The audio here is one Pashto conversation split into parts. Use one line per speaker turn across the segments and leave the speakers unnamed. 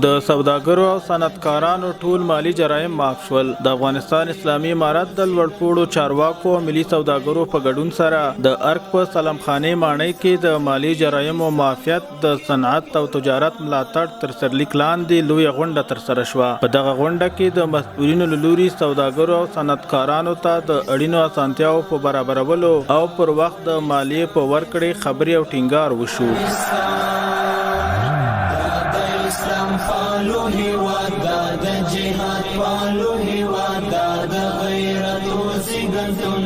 د سوداګرو او صنعتکارانو ټول مالی جرایم معاف شول. د افغانستان اسلامي امارت د لوړپوړو چارواکو او ملي سوداګرو په ګډون سره د ارګ په سلام خانې ماڼۍ کې د مالی جرایمو معافیت د صنعت او تجارت ملاتړ تر سرلیک لاندې لویه غونډه ترسره شوه. په دغه غونډه کې د مسؤلینو له لوري سوداګرو او صنعتکارانو ته د اړینو اسانتیاوو په برابرولو او پر وخت د مالیې په ورکړې خبرې او ټینګار وشو.
فالو هیوادا د جهاد فالو هیوادا د غیرت او زیږنتون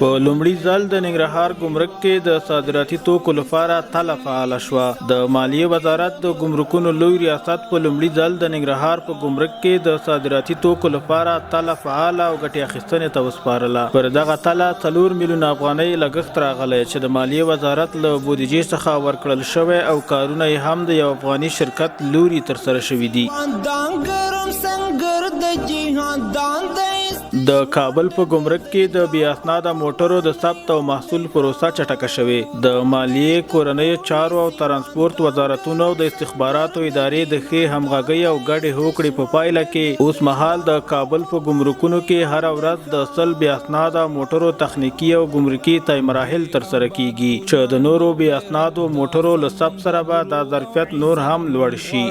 په لومړي ځل د ننګرهار ګمرک کې د صادراتي توکو لپاره تله فعاله شوه. د مالیې وزارت د ګمرکونو لوی ریاست په لومړي ځل د ننګرهار په ګمرک کې د صادراتي توکو لپاره تله فعاله او ګټې اخیستنې ته وسپارله. پر دغه تله 4 میلیونه افغانۍ لګښت راغلی چې د مالیې وزارت له بودیجې څخه ورکړل شوی او کارونه یې هم د یو افغاني شرکت لوري ترسره شوي دي. د کابل په ګمرک کې د بې اسناده موټرو د ثبت او محصول پروسه چټکه شوې. د مالیې، کورنیو چارو او ترانسپورت وزارتونو او د استخباراتو ادارې د ښې همغږۍ او ګډې هوکړې په پایله کې اوس مهال د کابل په ګمرکونو کې هره ورځ د 100 بې اسناده موټرو تخنیکي او ګمرکي طی مراحل ترسره کیږي چې د نورو بې اسنادو موټرو له ثبت سره به دا ظرفیت نور هم لوړ شي.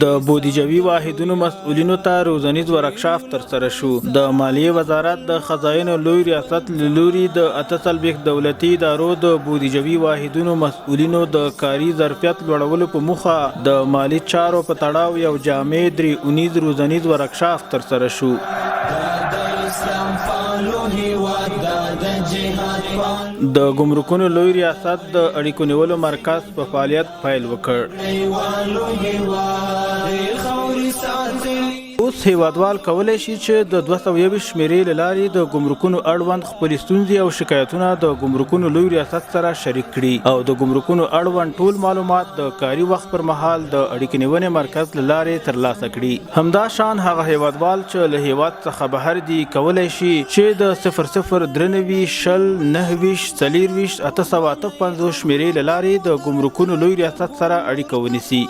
د بودیجوي واحدونو مسؤلینو ته روزنیز ورکشاپ ترسره شو. د مالیې وزارت د خزاینو لوی ریاست له لوري د 48 دولتي ادارو د بودیجوي واحدونو مسؤلینو د کاري ظرفیت لوړولو په موخه د مالی چارو په تړاو یو جامع 3 روزنیز ورکشاپ ترسره شو. د ګمرکونو لوی ریاست د اړیکو نیولو مرکز په فعالیت پیل وکړ. اوس هیوادوال کولی شي چې د 220 شمیرې له لارې د ګمرکونو اړوند خپلې ستونزې او شکایتونه د ګمرکونو لوی ریاست سره شریک کړي او د ګمرکونو اړوند ټول معلومات د کاري وخت پر مهال د اړیکې نیونې مرکز له لارې ترلاسه کړي. همدا شان هغه هیوادوال چې له هیواد څخه بهر دي کولی شي چې د 0093 شل 29 40 858 شمیرې له لارې د ګمرکونو لوی ریاست سره اړیکه ونیسي.